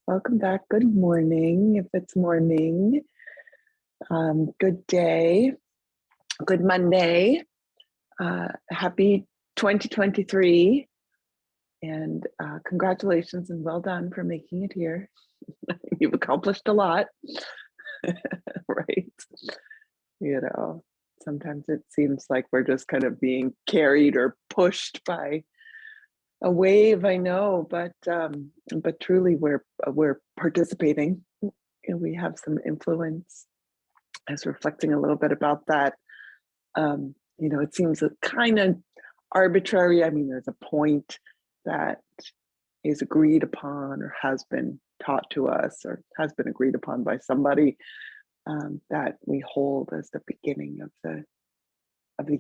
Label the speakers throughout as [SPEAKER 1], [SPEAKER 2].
[SPEAKER 1] Welcome back. Good morning, if it's morning. Good day. Good Monday. Happy 2023. And congratulations and well done for making it here. You've accomplished a lot, right? Sometimes it seems like we're just kind of being carried or pushed by a wave, I know, but truly we're participating and we have some influence. I was reflecting a little bit about that. It seems kind of arbitrary. I mean, there's a point that is agreed upon or has been taught to us or has been agreed upon by somebody that we hold as the beginning of the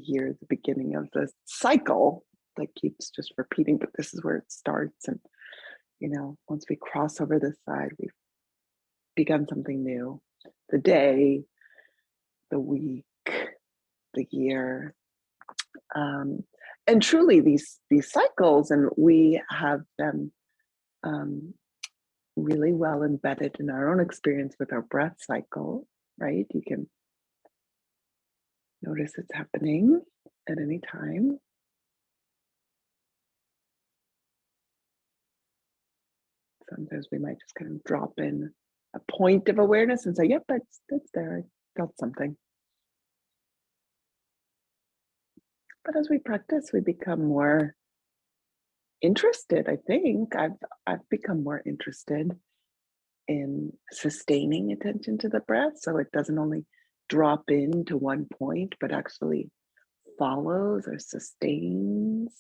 [SPEAKER 1] year, the beginning of the cycle that keeps just repeating, but this is where it starts. And, once we cross over this side, we've begun something new. The day, the week, the year. And truly these cycles, and we have them really well embedded in our own experience with our breath cycle, right? You can notice it's happening at any time. Sometimes we might just kind of drop in a point of awareness and say, yep, that's there. I felt something. But as we practice, we become more interested. I think I've become more interested in sustaining attention to the breath, so it doesn't only drop into one point, but actually follows or sustains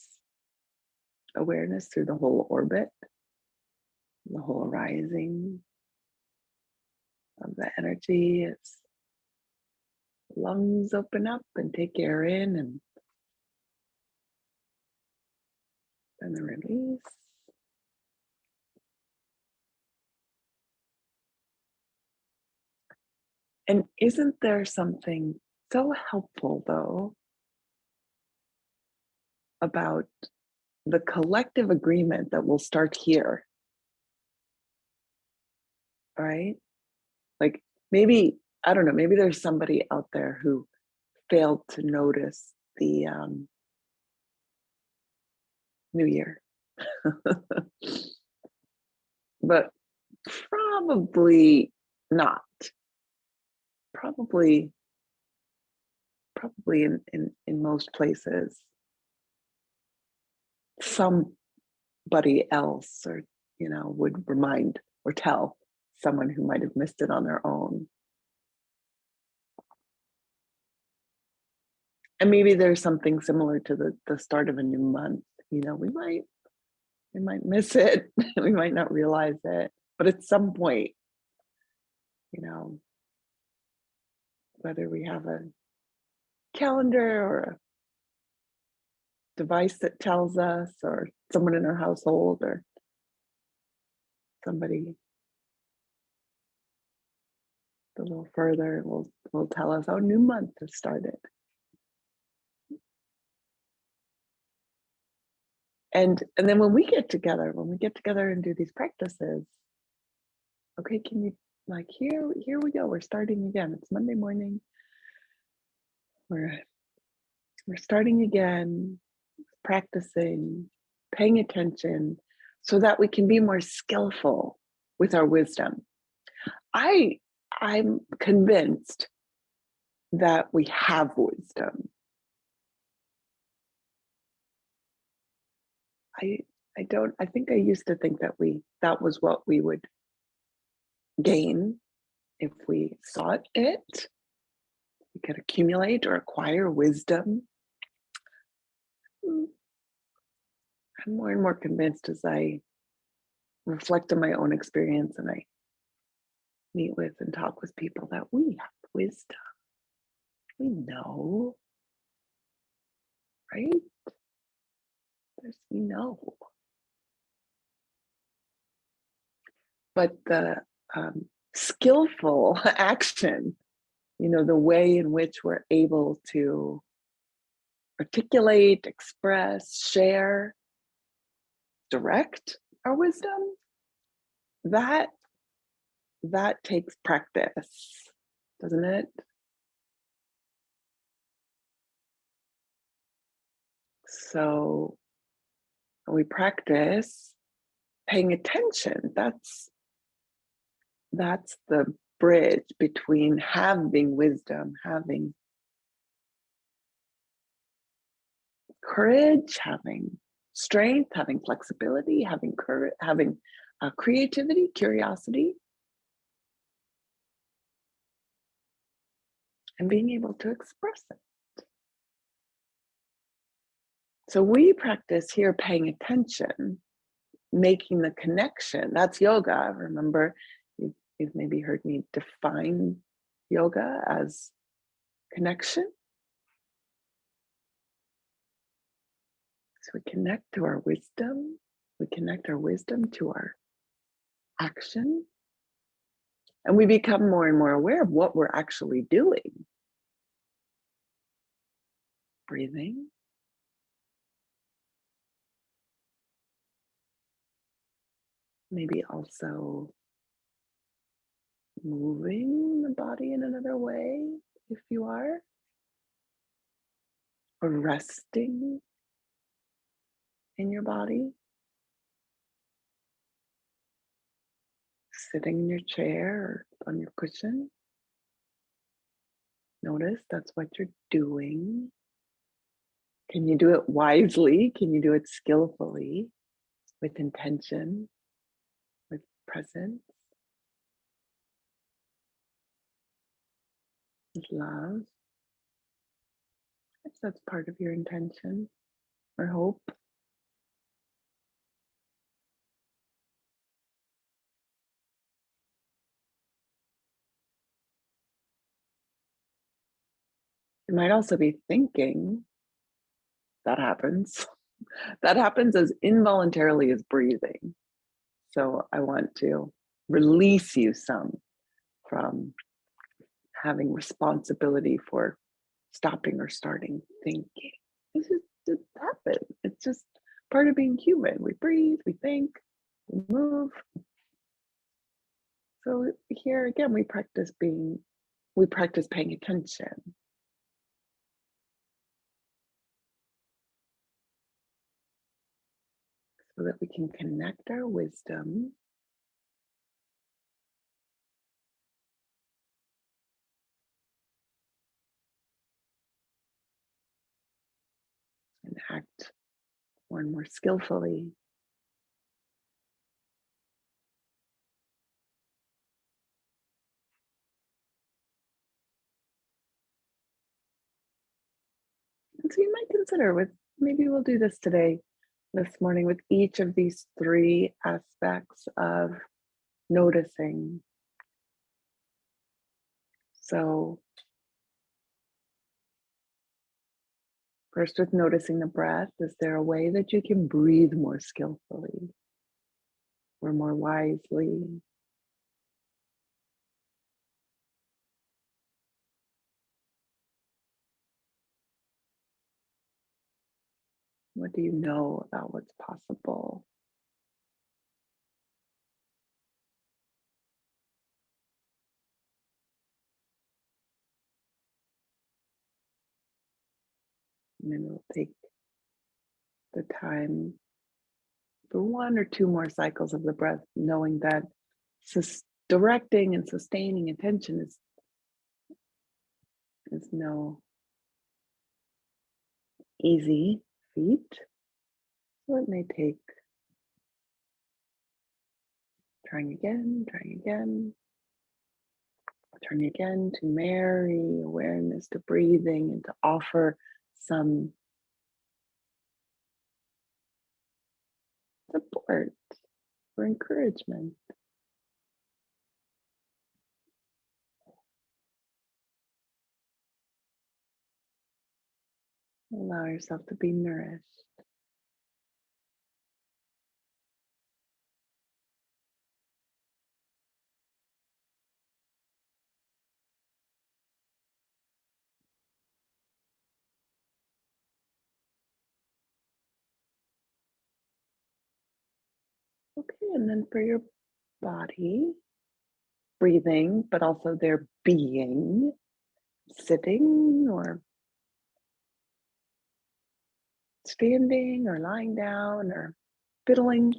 [SPEAKER 1] awareness through the whole orbit, the whole arising of the energy as lungs open up and take air in, and then the release. And isn't there something so helpful, though, about the collective agreement that we'll start here, right? Like maybe, I don't know, maybe there's somebody out there who failed to notice the new year. But probably not. Probably in most places, somebody else would remind or tell someone who might have missed it on their own. And maybe there's something similar to the start of a new month. We might miss it. We might not realize it, but at some point, whether we have a calendar or a device that tells us, or someone in our household, or somebody a little further will tell us, oh, new month has started. And then when we get together and do these practices, okay, can you, like, here we go, we're starting again. It's Monday morning. We're starting again, practicing, paying attention, so that we can be more skillful with our wisdom. I'm convinced that we have wisdom. I think I used to think that was what we would gain if we sought it. We could accumulate or acquire wisdom. I'm more and more convinced as I reflect on my own experience and I meet with and talk with people that we have wisdom. We know, right? We know. But the skillful action, the way in which we're able to articulate, express, share, direct our wisdom, that that takes practice, doesn't it? So we practice paying attention. That's the bridge between having wisdom, having courage, having strength, having flexibility, having courage, having creativity, curiosity, and being able to express it. So we practice here paying attention, making the connection. That's yoga. Remember, you've maybe heard me define yoga as connection. So we connect to our wisdom. We connect our wisdom to our action. And we become more and more aware of what we're actually doing. Breathing. Maybe also moving the body in another way if you are, or resting in your body, sitting in your chair or on your cushion. Notice that's what you're doing. Can you do it wisely? Can you do it skillfully, with intention, with presence, with love? If that's part of your intention or hope. You might also be thinking, that happens. That happens as involuntarily as breathing. So I want to release you some from having responsibility for stopping or starting thinking. It happens. It's just part of being human. We breathe, we think, we move. So here again, we practice paying attention. So that we can connect our wisdom and act more and more skillfully. And so you might consider maybe we'll do this today, this morning, with each of these three aspects of noticing. So first, with noticing the breath, is there a way that you can breathe more skillfully or more wisely? What do you know about what's possible? And then we'll take the time for one or two more cycles of the breath, knowing that directing and sustaining attention is no easy feat. So it may take trying again to marry awareness to breathing and to offer some support or encouragement. Allow yourself to be nourished. Okay, and then for your body, breathing, but also their being, sitting or standing or lying down or fiddling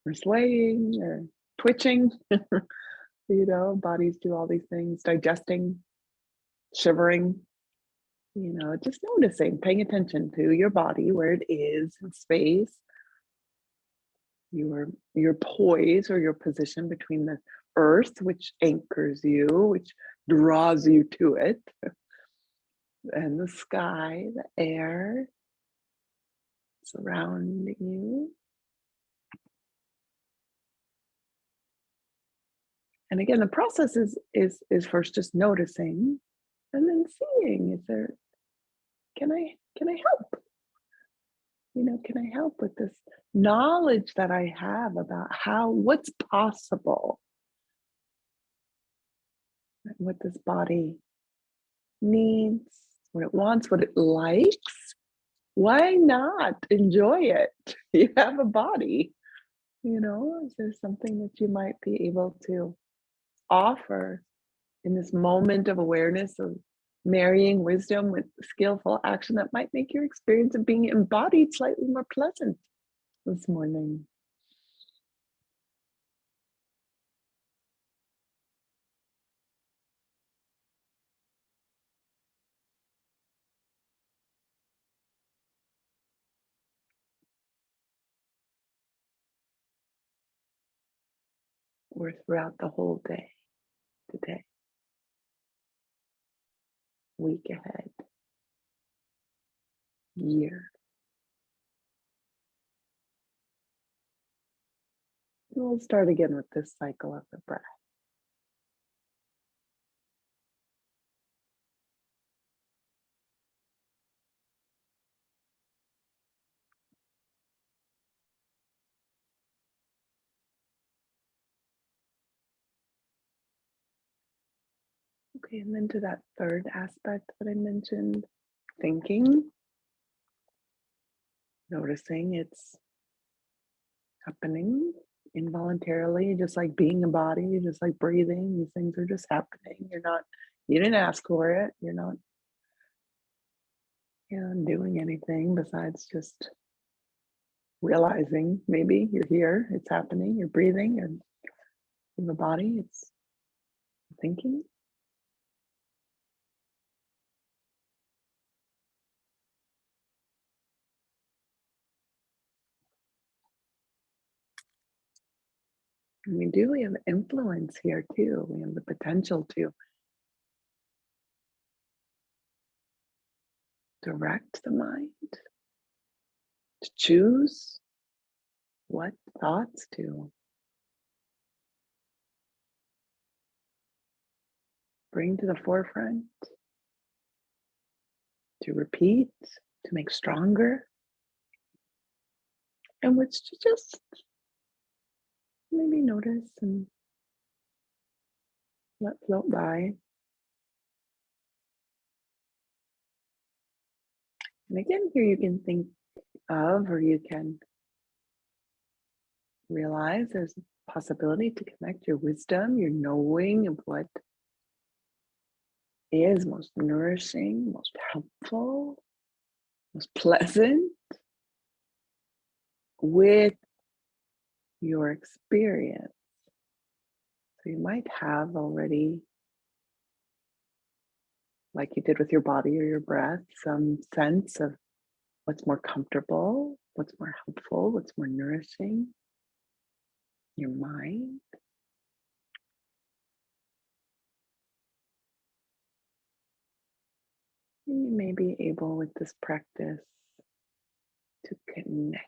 [SPEAKER 1] or swaying or twitching. Bodies do all these things, digesting, shivering, just noticing, paying attention to your body, where it is in space, your poise or your position between the earth, which anchors you, which draws you to it, and the sky, the air surrounding you. And again, the process is first just noticing and then seeing, can I help? Can I help with this knowledge that I have about what's possible, what this body needs, what it wants, what it likes? Why not enjoy it? You have a body, is there something that you might be able to offer in this moment of awareness of marrying wisdom with skillful action that might make your experience of being embodied slightly more pleasant this morning? Or throughout the whole day, today, week ahead, year. We'll start again with this cycle of the breath. Okay, and then to that third aspect that I mentioned, thinking, noticing it's happening involuntarily, just like being a body, just like breathing. These things are just happening. You didn't ask for it. You're not, doing anything besides just realizing maybe you're here, it's happening, you're breathing, and in the body, it's thinking. And we have influence here too. We have the potential to direct the mind, to choose what thoughts to bring to the forefront, to repeat, to make stronger, and which to just maybe notice and let float by. And again, here you can think of, or you can realize there's a possibility to connect your wisdom, your knowing of what is most nourishing, most helpful, most pleasant with your experience. So you might have already, like you did with your body or your breath, some sense of what's more comfortable, what's more helpful, what's more nourishing, your mind. And you may be able with this practice to connect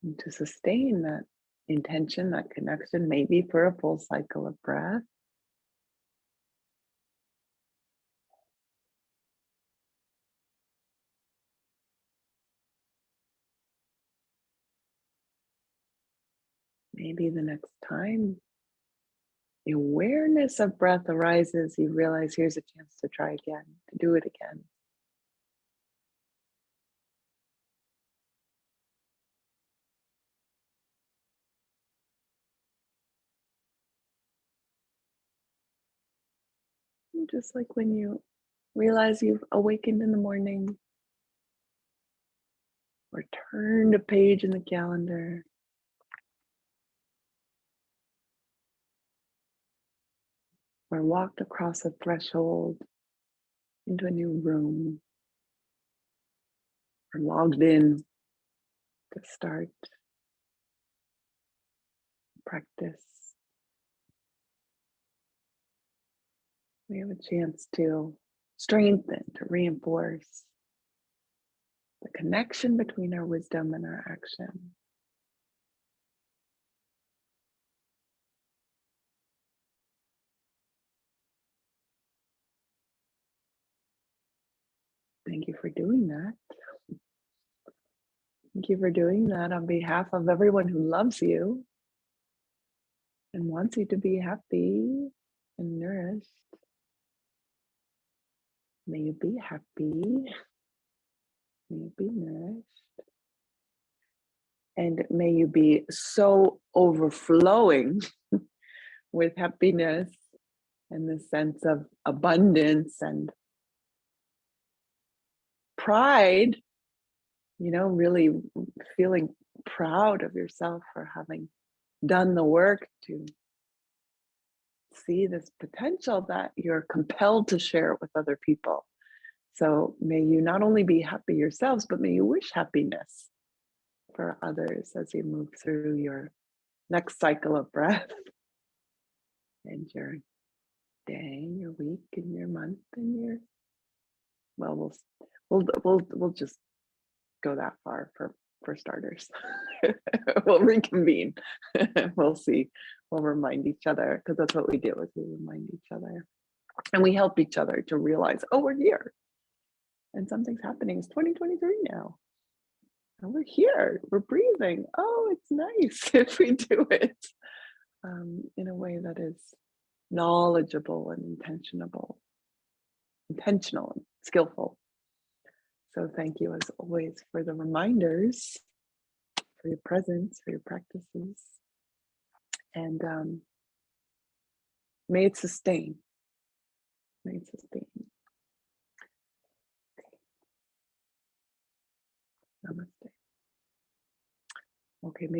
[SPEAKER 1] and to sustain that intention, that connection, maybe for a full cycle of breath. Maybe the next time the awareness of breath arises, you realize here's a chance to try again, to do it again. just like when you realize you've awakened in the morning or turned a page in the calendar or walked across a threshold into a new room or logged in to start practice, we have a chance to strengthen, to reinforce the connection between our wisdom and our action. Thank you for doing that. Thank you for doing that on behalf of everyone who loves you and wants you to be happy and nourished. May you be happy. May you be nourished. And may you be so overflowing with happiness and the sense of abundance and pride, really feeling proud of yourself for having done the work to see this potential that you're compelled to share it with other people. So may you not only be happy yourselves, but may you wish happiness for others as you move through your next cycle of breath and your day, your week, and your month, and your we'll just go that far for starters. We'll reconvene. We'll see. We'll remind each other, because that's what we do, is we remind each other and we help each other to realize, oh, we're here and something's happening. It's 2023 now and we're here, we're breathing. Oh, it's nice if we do it in a way that is knowledgeable and intentional and skillful. So thank you as always for the reminders, for your presence, for your practices, and may it sustain. May it sustain. Namaste. Okay, maybe